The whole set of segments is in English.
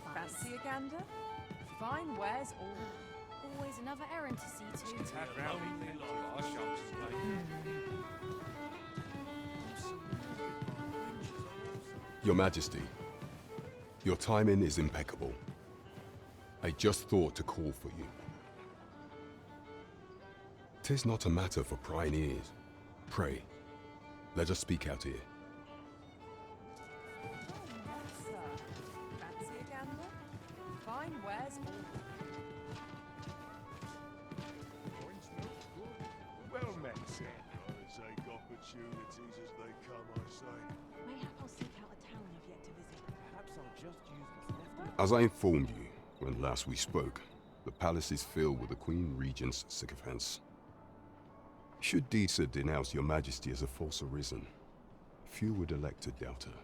sacrifice. Fancy a gander? Fine wares all. Always another errand to see to. Your Majesty, your timing is impeccable. I just thought to call for you. 'Tis not a matter for prying ears. Pray, let us speak out here. Fancy a gander? Fine wares all. Well met, sir. I'll take opportunities as they come, I say. Mayhap I'll seek out a town I've yet to visit. Perhaps I'll just use what's left. As I informed you when last we spoke, the palace is filled with the Queen Regent's sycophants. Should Deesa denounce your Majesty as a false Arisen, few would elect to doubt her.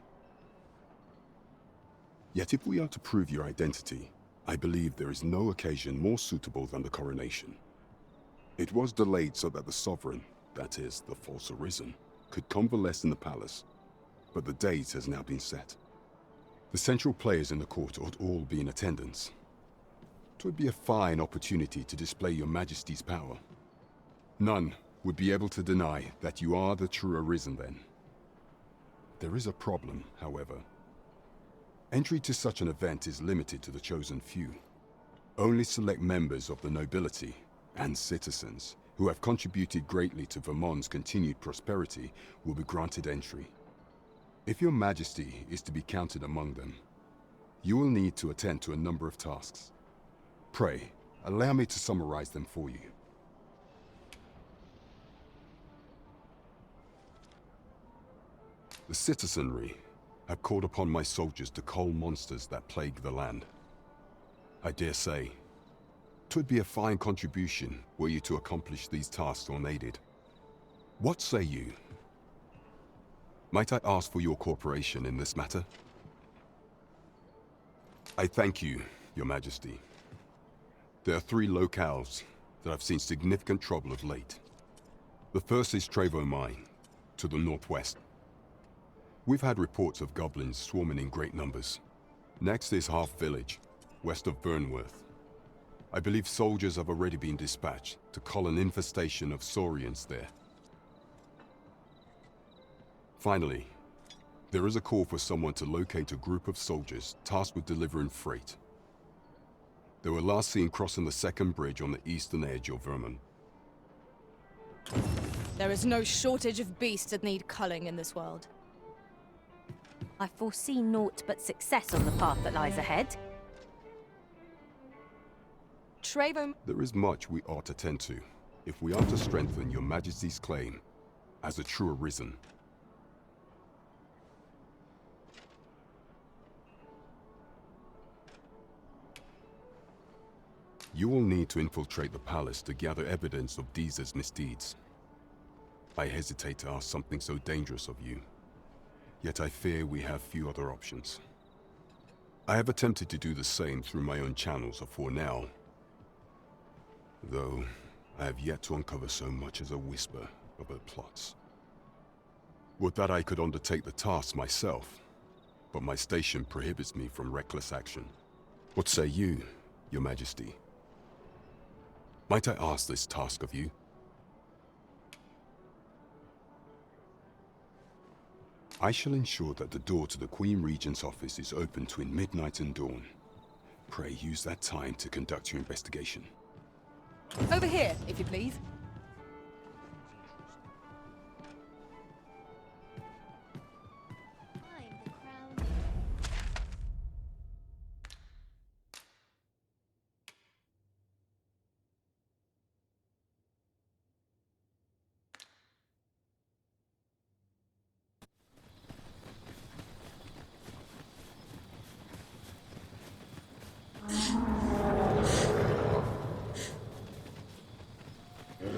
Yet if we are to prove your identity, I believe there is no occasion more suitable than the coronation. It was delayed so that the sovereign, that is, the false Arisen, could convalesce in the palace, but the date has now been set. The central players in the court ought all be in attendance. 'Twould be a fine opportunity to display your Majesty's power. None would be able to deny that you are the true Arisen then. There is a problem, however. Entry to such an event is limited to the chosen few. Only select members of the nobility and citizens who have contributed greatly to Vermont's continued prosperity will be granted entry. If your Majesty is to be counted among them, you will need to attend to a number of tasks. Pray, allow me to summarize them for you. The citizenry have called upon my soldiers to cull monsters that plague the land. I dare say, 'twould be a fine contribution were you to accomplish these tasks unaided. What say you? Might I ask for your cooperation in this matter? I thank you, Your Majesty. There are 3 locales that have seen significant trouble of late. The first is Trevo Mine, to the northwest. We've had reports of goblins swarming in great numbers. Next is Half Village, west of Burnworth. I believe soldiers have already been dispatched to cull an infestation of saurians there. Finally, there is a call for someone to locate a group of soldiers tasked with delivering freight. They were last seen crossing the second bridge on the eastern edge of Vermont. There is no shortage of beasts that need culling in this world. I foresee naught but success on the path that lies ahead. Trevo... There is much we ought to tend to if we are to strengthen your Majesty's claim as a true Arisen. You will need to infiltrate the palace to gather evidence of Deesa's misdeeds. I hesitate to ask something so dangerous of you, yet I fear we have few other options. I have attempted to do the same through my own channels afore now, though I have yet to uncover so much as a whisper of her plots. Would that I could undertake the task myself, but my station prohibits me from reckless action. What say you, Your Majesty? Might I ask this task of you? I shall ensure that the door to the Queen Regent's office is open between midnight and dawn. Pray use that time to conduct your investigation. Over here, if you please. I'm the crown.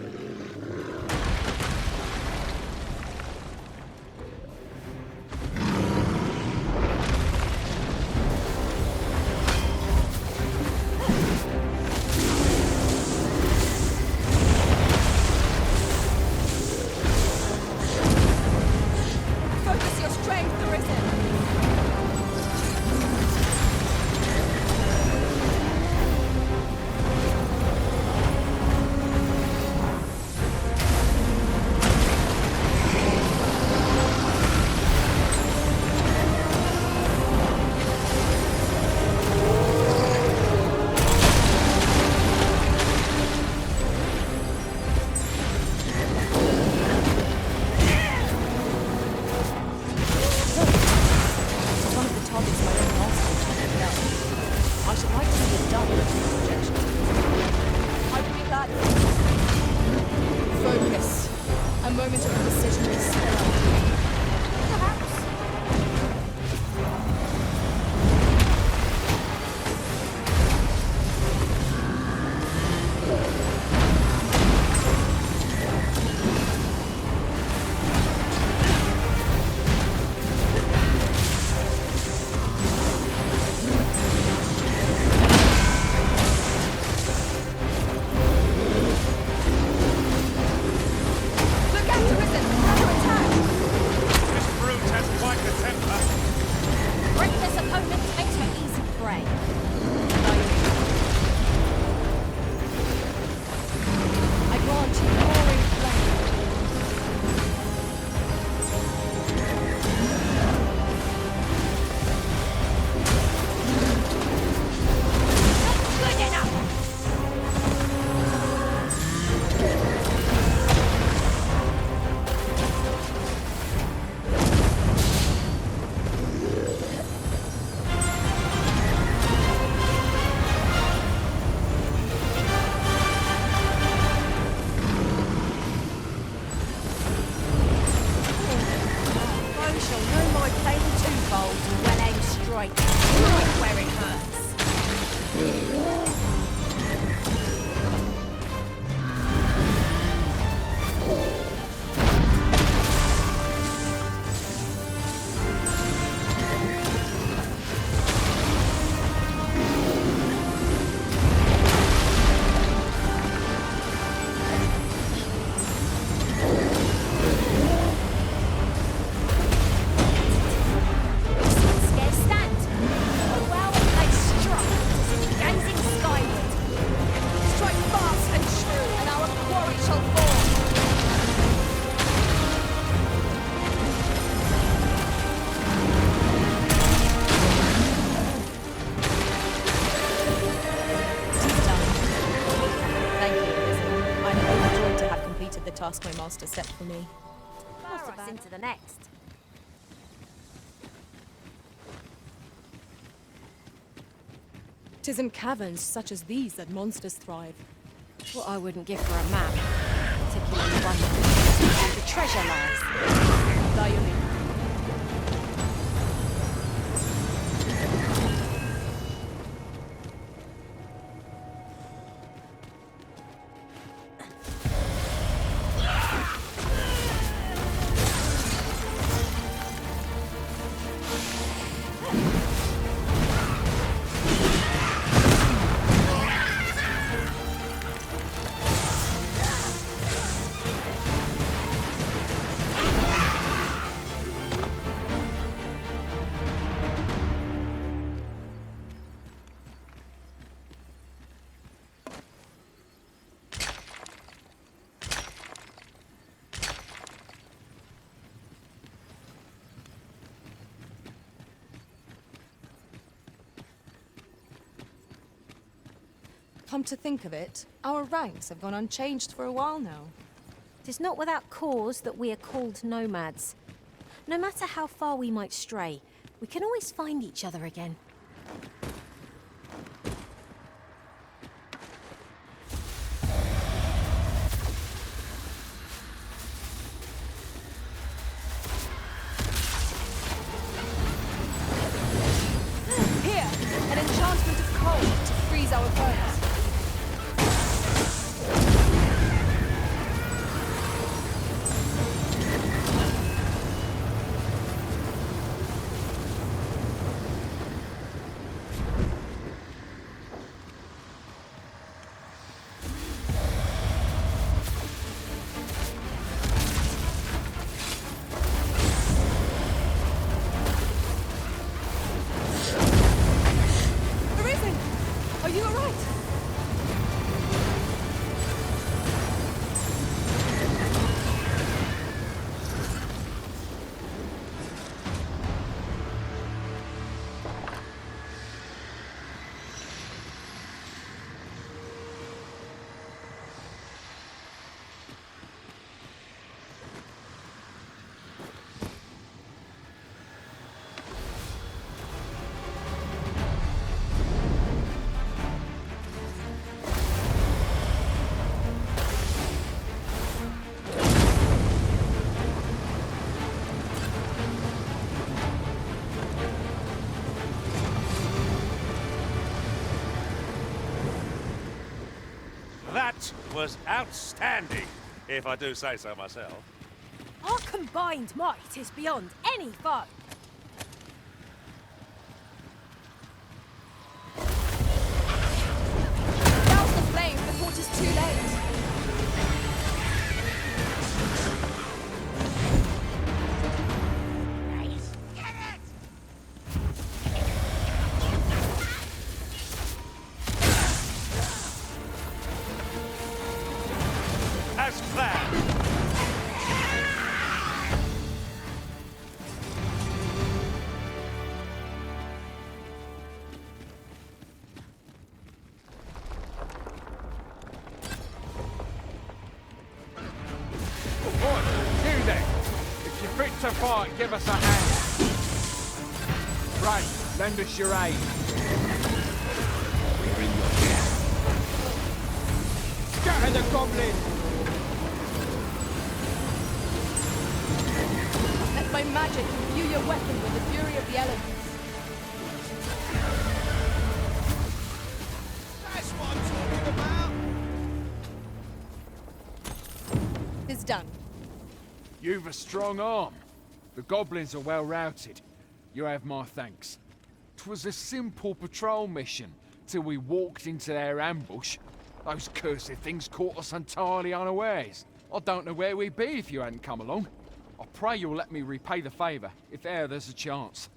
stray. I grant you roaring flame. Good enough! I shall know my pain twofold. Well aimed strike. Right where it hurts. Scarce stand. Oh well, they struck, gazing skyward. Strike fast and true, and our quarry shall fall. Tis done. Thank you, Arisen. I'm overjoyed to have completed the task my master set for me. Force us into the next. Tis in caverns such as these that monsters thrive. What I wouldn't give for a map, particularly one where the treasure lies. Dione. Come to think of it, our ranks have gone unchanged for a while now. It is not without cause that we are called nomads. No matter how far we might stray, we can always find each other again. Here, an enchantment of cold to freeze our foes. Arisen! Are you alright? That was outstanding, if I do say so myself. Our combined might is beyond any foe. Douse the flame before it is too late. Right, give us a hand. Right, lend us your aid. We're in your gap. Scatter the goblin! Let my magic imbue your weapon with the fury of the elements. That's what I'm talking about! It's done. You've a strong arm. The goblins are well routed. You have my thanks. 'Twas a simple patrol mission, till we walked into their ambush. Those cursed things caught us entirely unawares. I don't know where we'd be if you hadn't come along. I pray you'll let me repay the favour, if e'er there's a chance.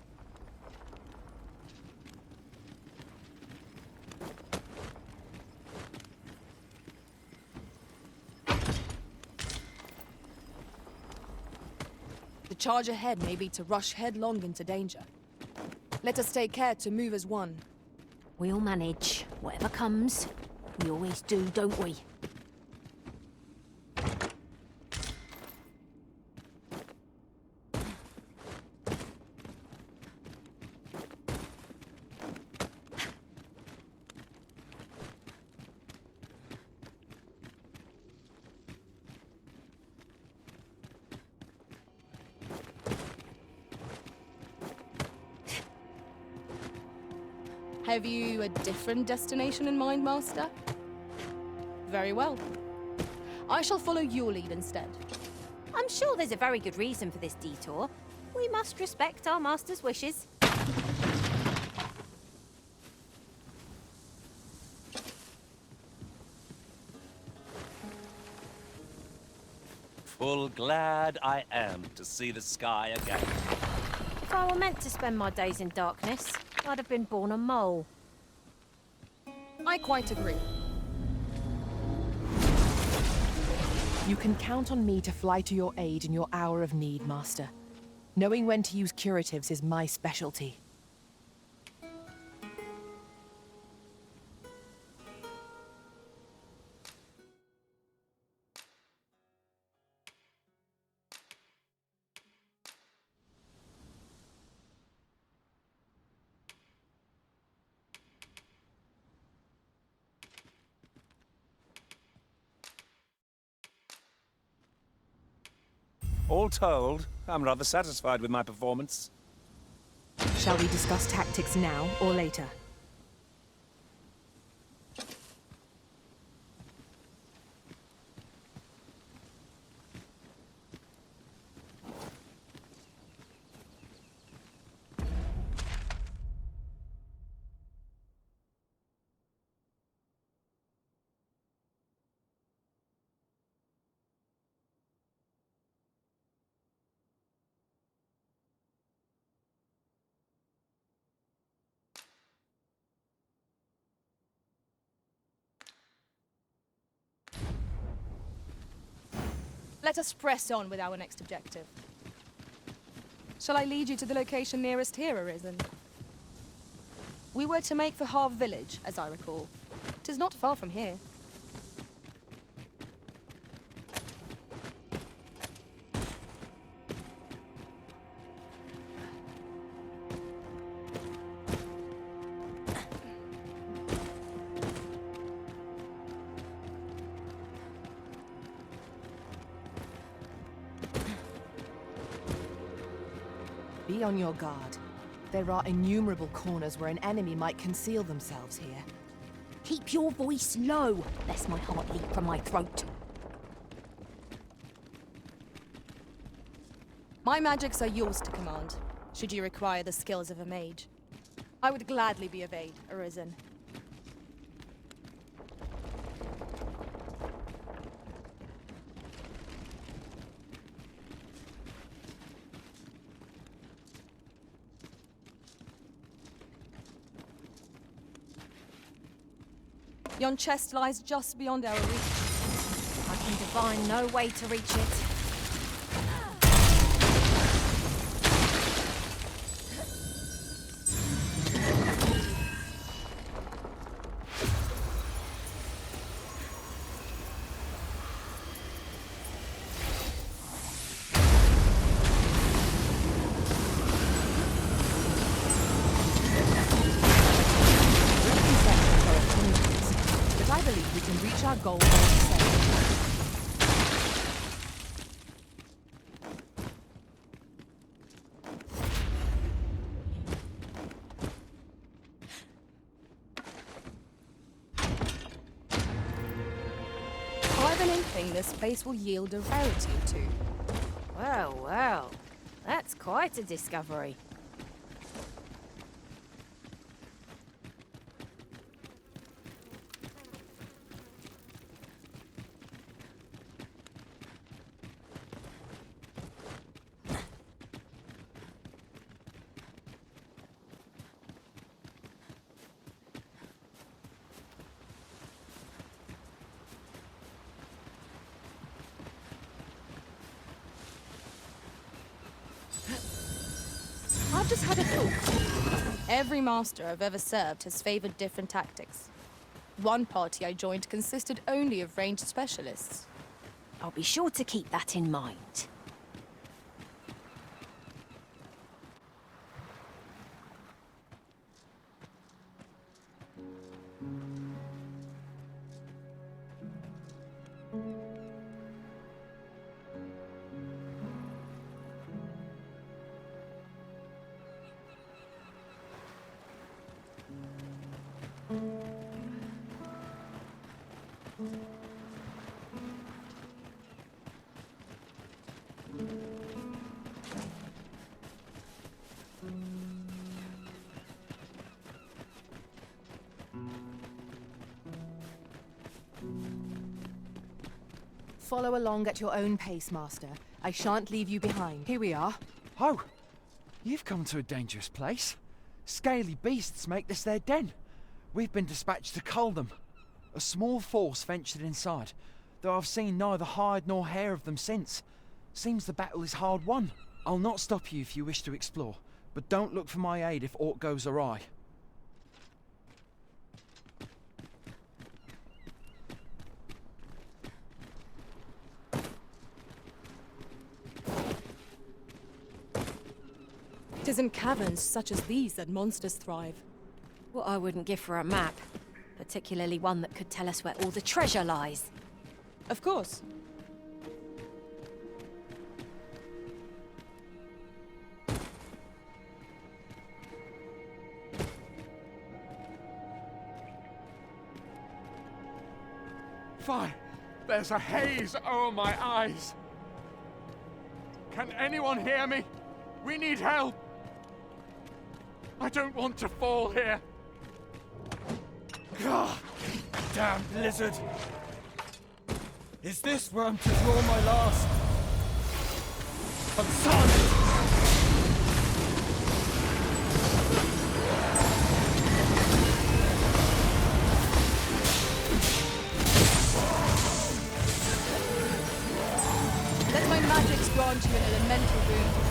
The charge ahead may be to rush headlong into danger. Let us take care to move as one. We'll manage. Whatever comes. We always do, don't we? Have you a different destination in mind, Master? Very well. I shall follow your lead instead. I'm sure there's a very good reason for this detour. We must respect our master's wishes. Full glad I am to see the sky again. If I were meant to spend my days in darkness, I'd have been born a mole. I quite agree. You can count on me to fly to your aid in your hour of need, Master. Knowing when to use curatives is my specialty. All told, I'm rather satisfied with my performance. Shall we discuss tactics now or later? Let us press on with our next objective. Shall I lead you to the location nearest here, Arisen? We were to make for Harve Village, as I recall. 'Tis not far from here. Be on your guard. There are innumerable corners where an enemy might conceal themselves here. Keep your voice low, lest my heart leap from my throat. My magics are yours to command, should you require the skills of a mage. I would gladly be of aid, Arisen. Yon chest lies just beyond our reach. I can divine no way to reach it. I believe we can reach our goal all the same. I've an inkling this place will yield a rarity or two. Well, well. That's quite a discovery. I've just had a thought. Every master I've ever served has favored different tactics. One party I joined consisted only of ranged specialists. I'll be sure to keep that in mind. Follow along at your own pace, Master. I shan't leave you behind. Here we are. Oh, you've come to a dangerous place. Scaly beasts make this their den. We've been dispatched to cull them. A small force ventured inside, though I've seen neither hide nor hair of them since. Seems the battle is hard won. I'll not stop you if you wish to explore, but don't look for my aid if aught goes awry. It is in caverns such as these that monsters thrive. What I wouldn't give for a map. Particularly one that could tell us where all the treasure lies. Of course. Fire! There's a haze over my eyes! Can anyone hear me? We need help! I don't want to fall here! Gah! Damn blizzard! Is this where I'm to draw my last? I'm sorry! Let my magics grant you an elemental boon.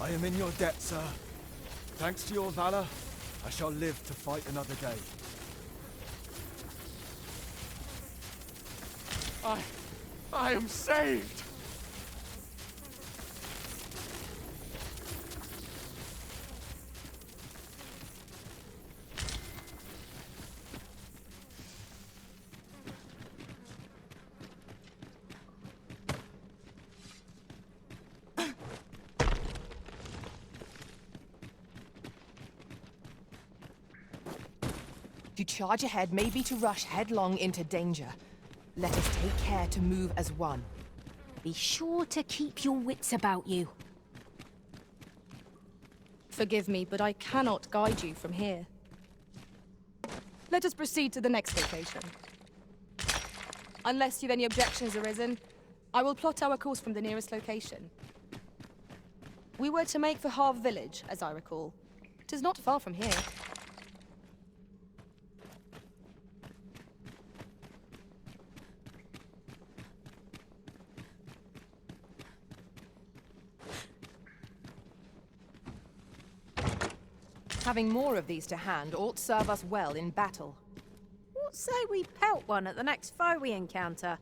I am in your debt, sir. Thanks to your valor, I shall live to fight another day. I am saved! To charge ahead may be to rush headlong into danger. Let us take care to move as one. Be sure to keep your wits about you. Forgive me, but I cannot guide you from here. Let us proceed to the next location. Unless you've any objections arisen, I will plot our course from the nearest location. We were to make for Harve Village, as I recall. 'Tis not far from here. Having more of these to hand ought serve us well in battle. What say we pelt one at the next foe we encounter?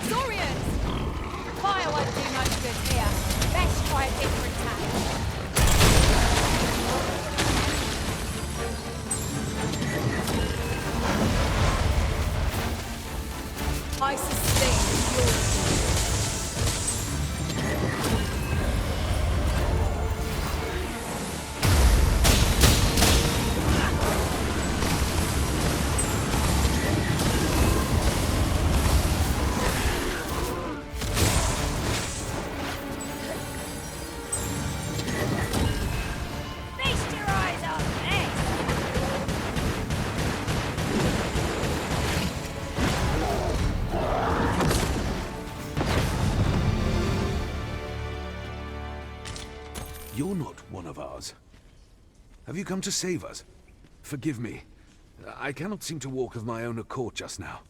Saurians! Fire won't do much good here. Best try a different tack. I sustain your... You're not one of ours. Have you come to save us? Forgive me. I cannot seem to walk of my own accord just now.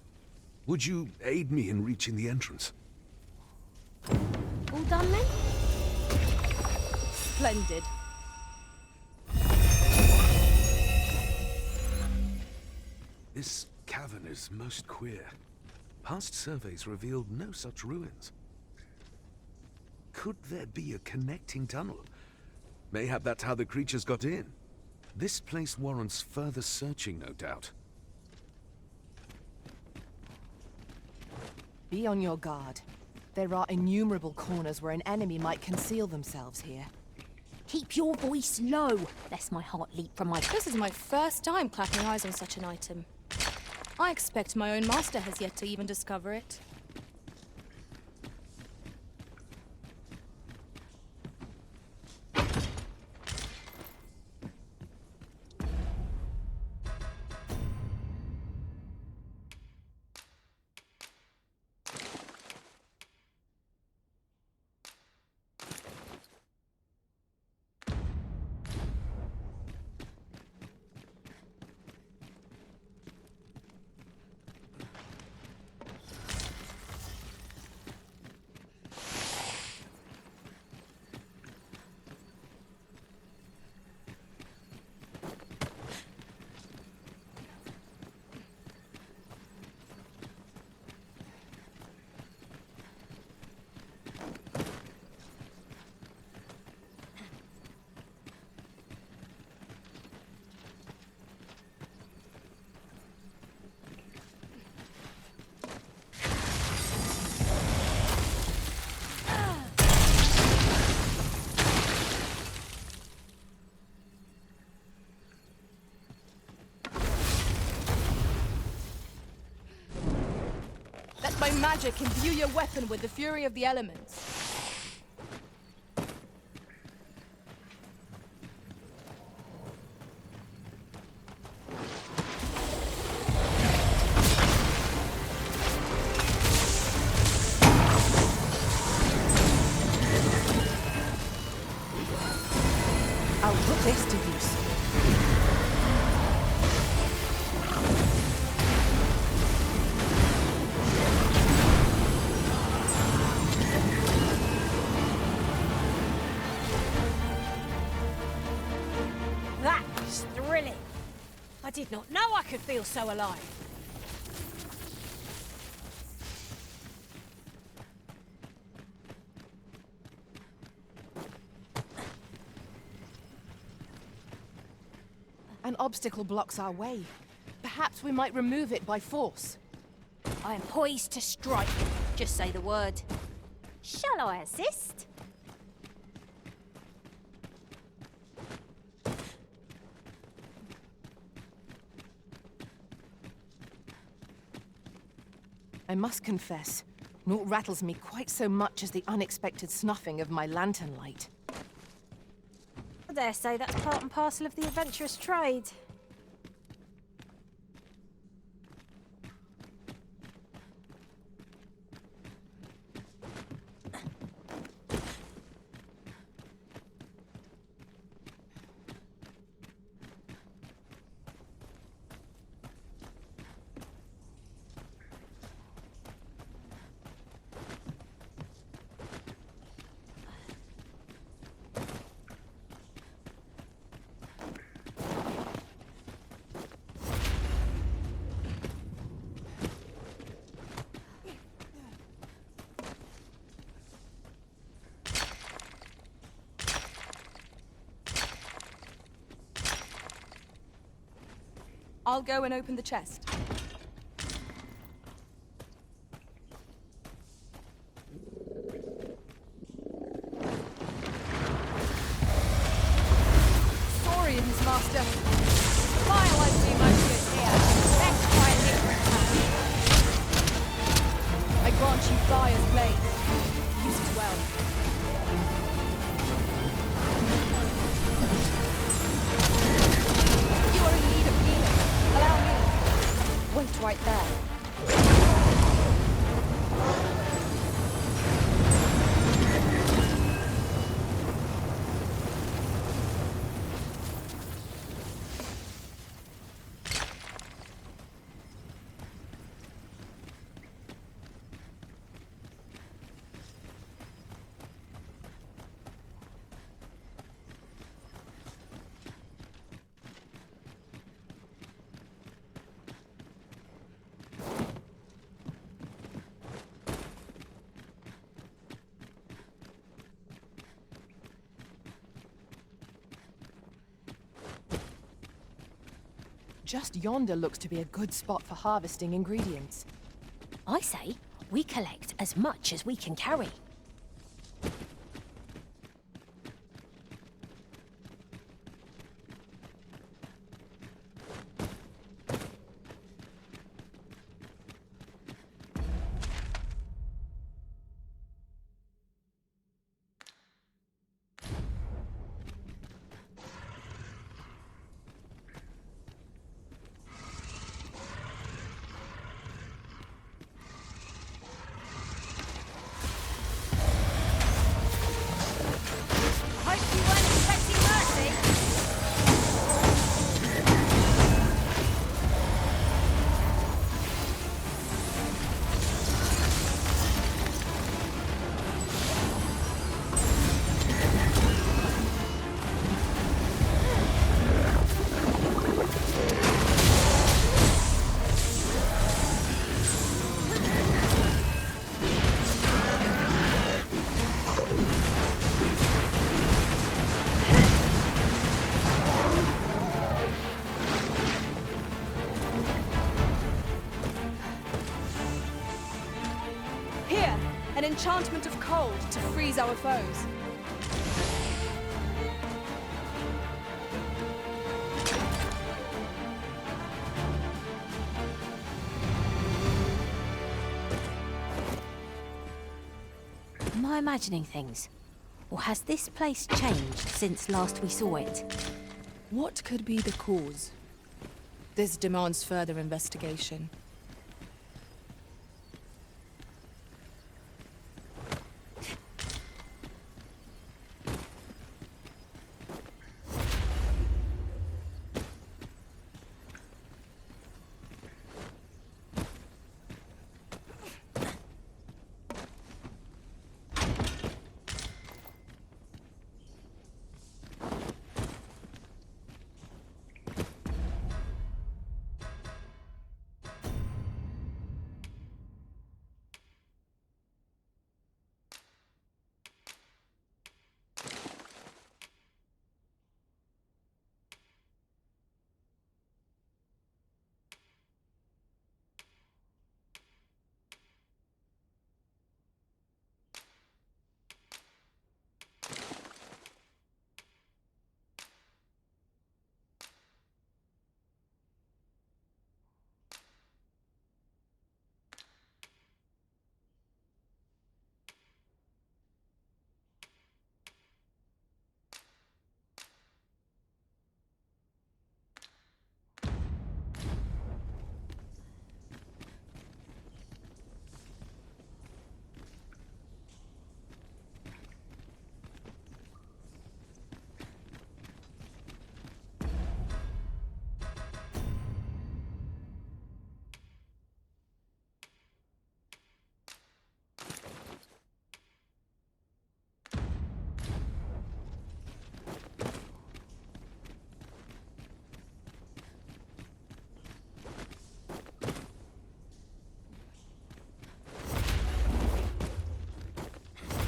Would you aid me in reaching the entrance? All done then? Splendid. This cavern is most queer. Past surveys revealed no such ruins. Could there be a connecting tunnel? Mayhap that's how the creatures got in. This place warrants further searching, no doubt. Be on your guard. There are innumerable corners where an enemy might conceal themselves here. Keep your voice low, lest my heart leap from my... This is my first time clapping eyes on such an item. I expect my own master has yet to even discover it. By magic, imbue your weapon with the fury of the elements. I'll put this to use. I did not know I could feel so alive. An obstacle blocks our way. Perhaps we might remove it by force. I am poised to strike. Just say the word. Shall I assist? I must confess, naught rattles me quite so much as the unexpected snuffing of my lantern light. I dare say that's part and parcel of the adventurous trade. I'll go and open the chest. Saurians, Master. Firelight be my good here. Let's try a different path. I grant you Fire's blade. Use it well. You are in need of healing. Allow me. Wait right there. Just yonder looks to be a good spot for harvesting ingredients. I say, we collect as much as we can carry. An enchantment of cold to freeze our foes. Am I imagining things? Or has this place changed since last we saw it? What could be the cause? This demands further investigation.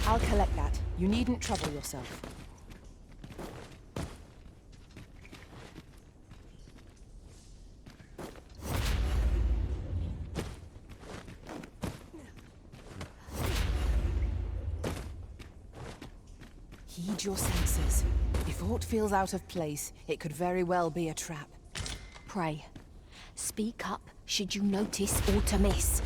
I'll collect that. You needn't trouble yourself. Heed your senses. If aught feels out of place, it could very well be a trap. Pray. Speak up should you notice or to miss.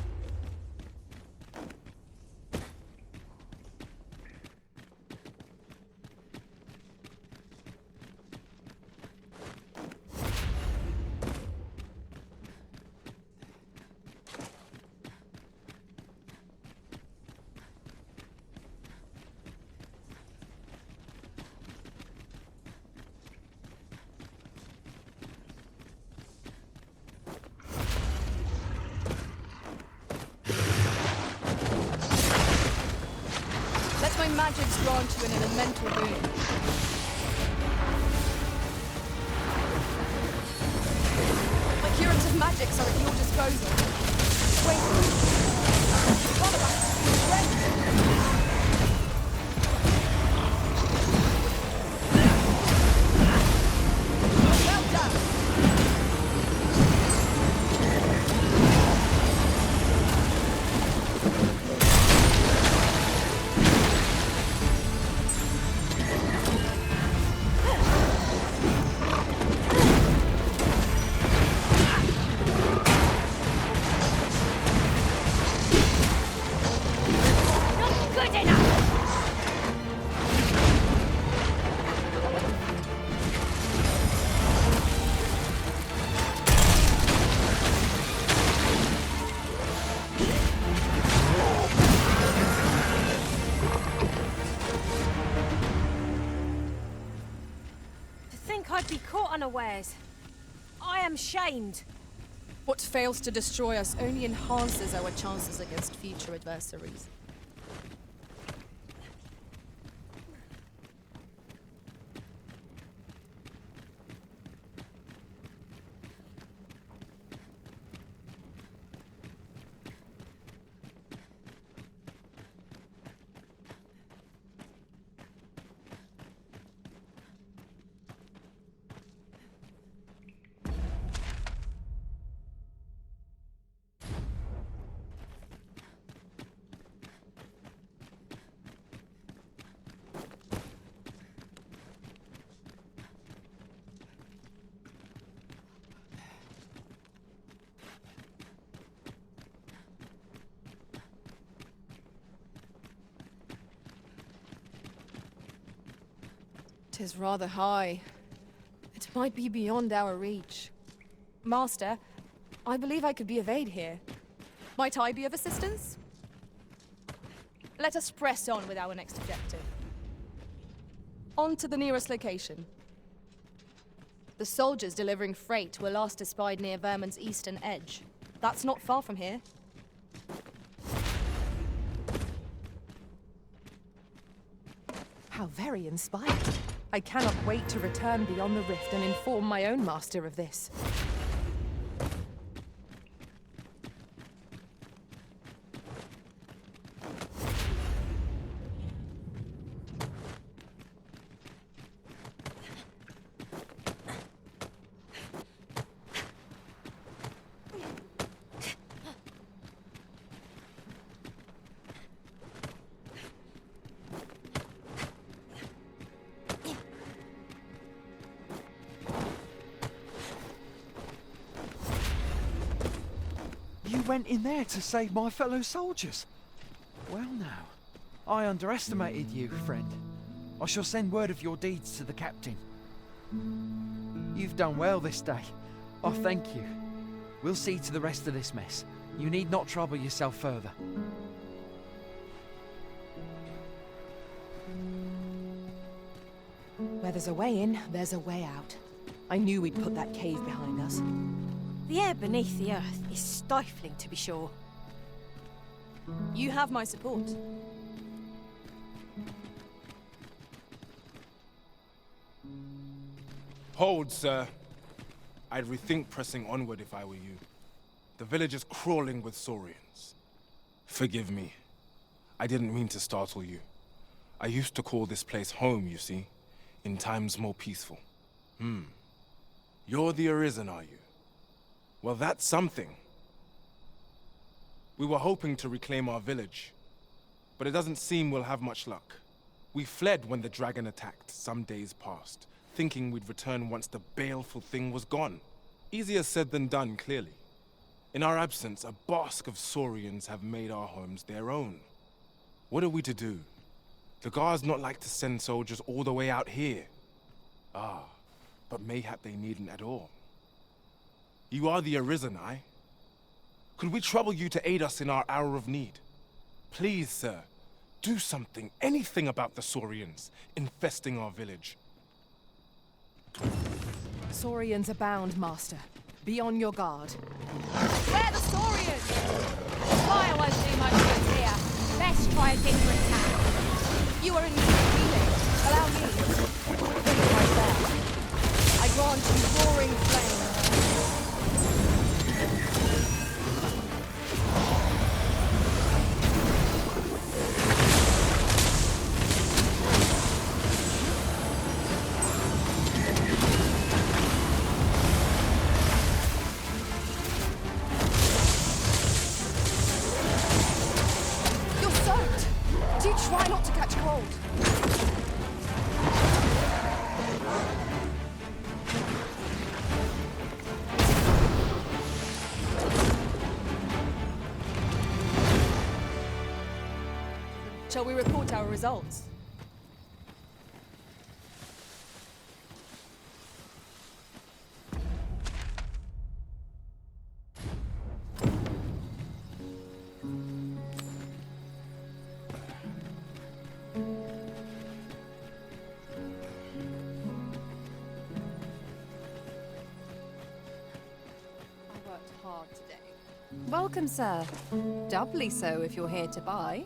My magics grant you an elemental boon. My curative magics are at your disposal. Wait. Well done. I'd be caught unawares. I am shamed. What fails to destroy us only enhances our chances against future adversaries. It is rather high. It might be beyond our reach. Master, I believe I could be of aid here. Might I be of assistance? Let us press on with our next objective. On to the nearest location. The soldiers delivering freight were last espied near Vermin's eastern edge. That's not far from here. How very inspiring. I cannot wait to return beyond the rift and inform my own master of this. You went in there to save my fellow soldiers. Well now, I underestimated you, friend. I shall send word of your deeds to the captain. You've done well this day. I thank you. We'll see to the rest of this mess. You need not trouble yourself further. Where there's a way in, there's a way out. I knew we'd put that cave behind us. The air beneath the earth is stifling, to be sure. You have my support. Hold, sir. I'd rethink pressing onward if I were you. The village is crawling with saurians. Forgive me. I didn't mean to startle you. I used to call this place home, you see, in times more peaceful. You're the Arisen, are you? Well, that's something. We were hoping to reclaim our village, but it doesn't seem we'll have much luck. We fled when the dragon attacked some days past, thinking we'd return once the baleful thing was gone. Easier said than done, clearly. In our absence, a bask of Saurians have made our homes their own. What are we to do? The guards not like to send soldiers all the way out here. Ah, but mayhap they needn't at all. You are the Arisen, aye? Could we trouble you to aid us in our hour of need? Please, sir, do something, anything about the Saurians infesting our village. Saurians abound, Master. Be on your guard. Where the Saurians? Fire won't do much good here. Best try a different tack. You are in need of healing. Allow me. Think right there. I grant you roaring flame. Try not to catch cold. Shall we report our results? Welcome, sir. Doubly so if you're here to buy.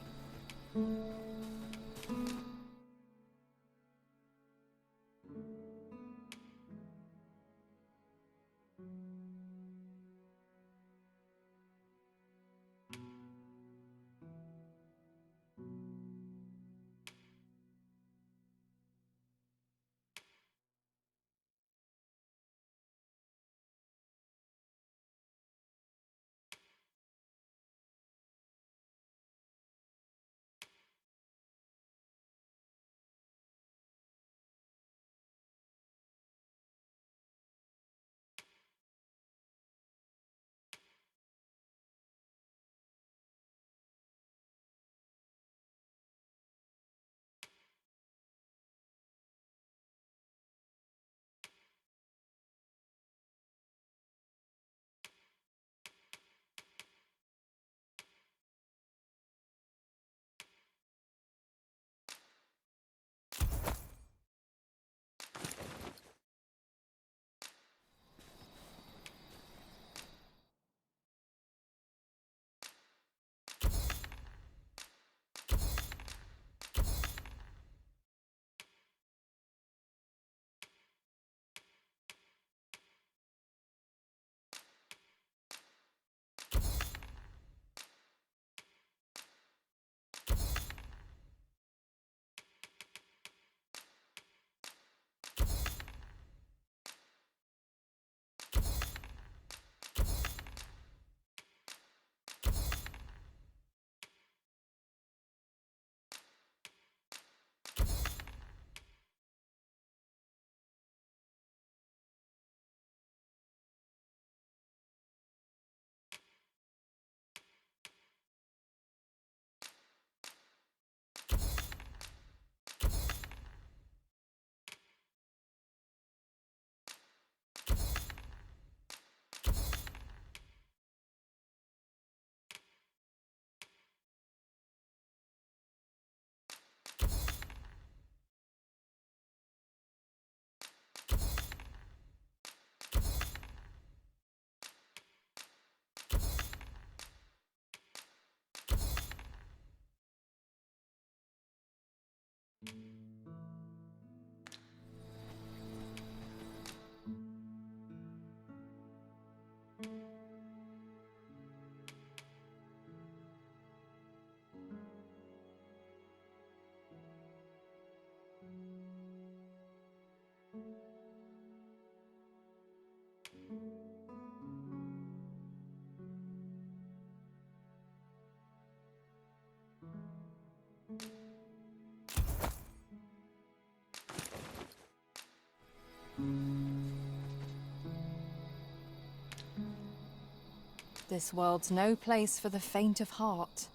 This world's no place for the faint of heart.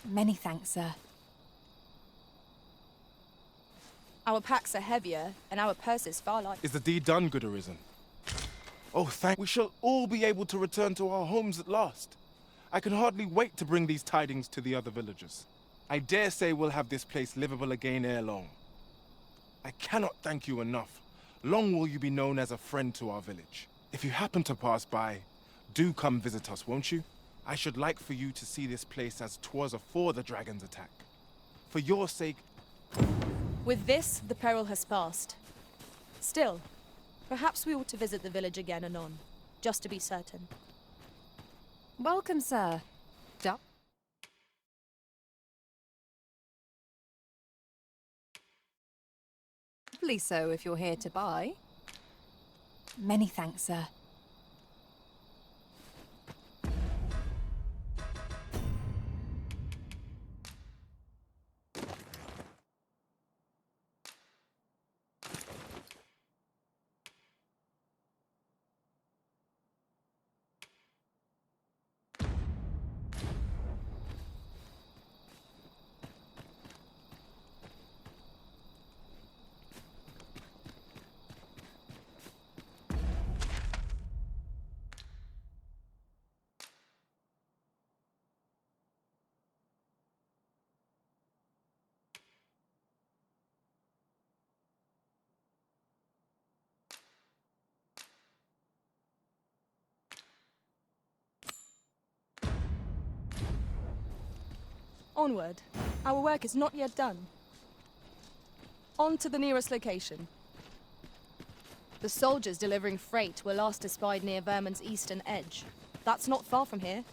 Many thanks, sir. Our packs are heavier, and our purses far lighter. Is the deed done, good Arisen? Oh, thank. We shall all be able to return to our homes at last. I can hardly wait to bring these tidings to the other villagers. I dare say we'll have this place livable again ere long. I cannot thank you enough. Long will you be known as a friend to our village. If you happen to pass by, do come visit us, won't you? I should like for you to see this place as 'twas afore the dragon's attack. For your sake... With this, the peril has passed. Still, perhaps we ought to visit the village again anon, just to be certain. Welcome, sir. Doubly so if you're here to buy. Many thanks, sir. Onward. Our work is not yet done. On to the nearest location. The soldiers delivering freight were last espied near Vermin's eastern edge. That's not far from here.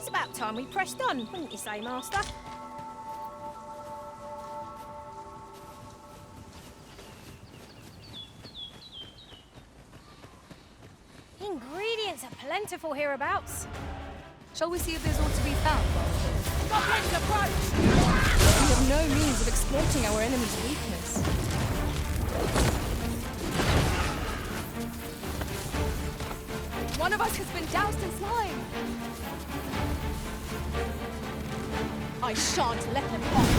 about time we pressed on, wouldn't you say, Master? Ingredients are plentiful hereabouts. Shall we see if there's aught to be found? Goblins approach! We have no means of exploiting our enemy's weakness. One of us has been doused in slime. I shan't let them off.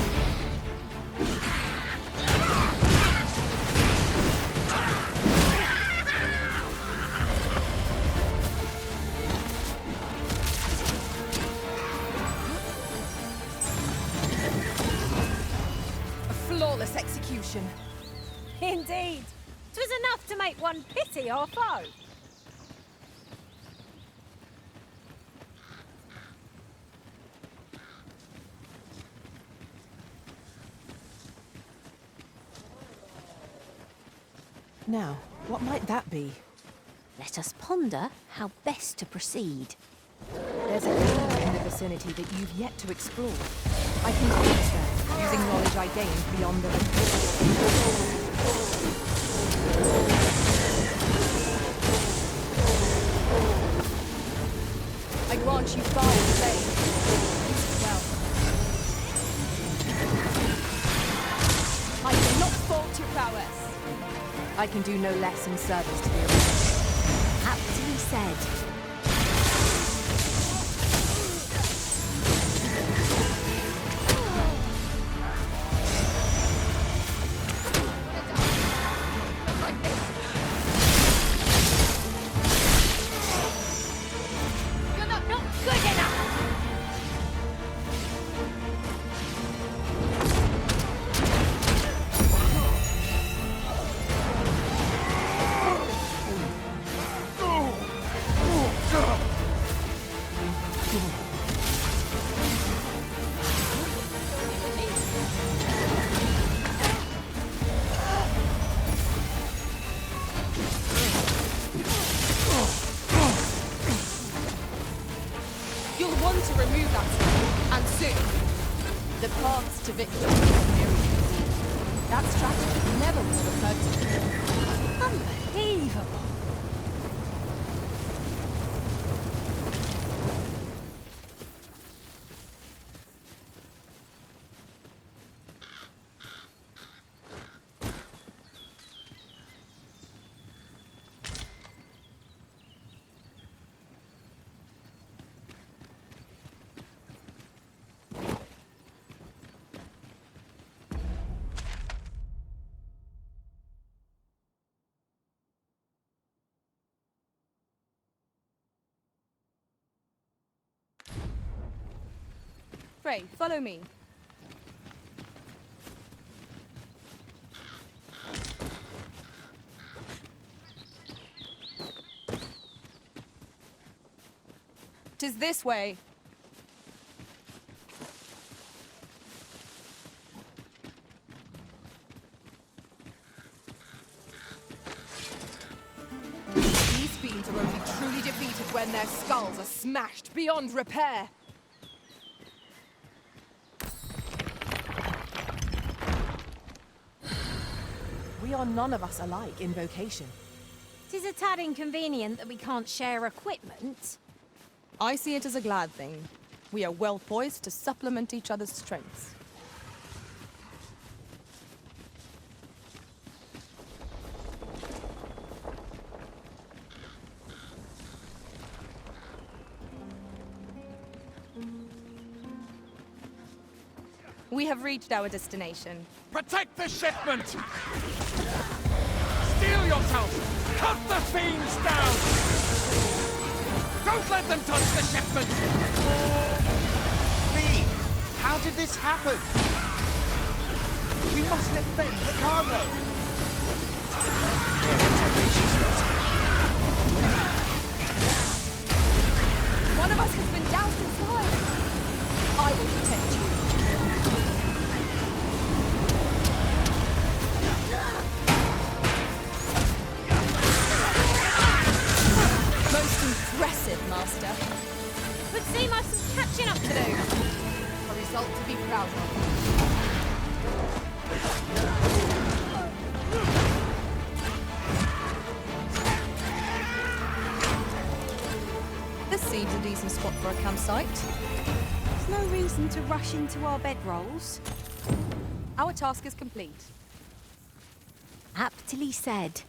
Flawless execution. Indeed. 'Twas enough to make one pity our foe. Now, what might that be? Let us ponder how best to proceed. There's a cave in the vicinity that you've yet to explore. I can reach there, using knowledge I gained beyond the... I grant you fire blade. Well. I cannot fault your prowess. I can do no less in service to the Arisen. Aptly said. To victory. That strategy never would have occurred to me. Unbelievable. Pray, follow me. "'Tis this way. These fiends are only truly defeated when their skulls are smashed beyond repair. We are none of us alike in vocation. 'Tis a tad inconvenient that we can't share equipment. I see it as a glad thing. We are well poised to supplement each other's strengths. We have reached our destination. Protect the shipment! Steel yourself! Cut the fiends down! Don't let them touch the shipment! Lee, how did this happen? We must defend the cargo. One of us has been doused in slime. I will protect you. Most impressive, Master. Would seem I've some catching up to do. A result to be proud of. This seems a decent spot for a campsite. There's no reason to rush into our bedrolls. Our task is complete. Aptly said.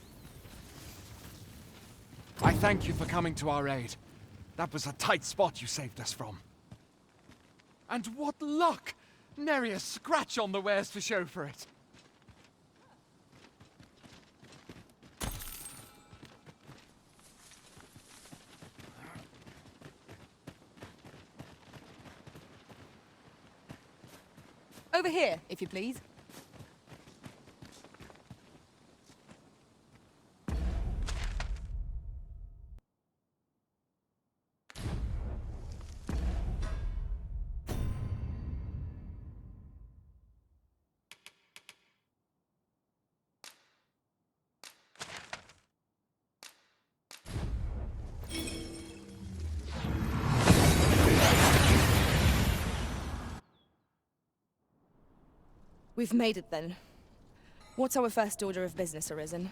I thank you for coming to our aid. That was a tight spot you saved us from. And what luck! Nary a scratch on the wares to show for it. Over here, if you please. We've made it then. What's our first order of business, Arisen?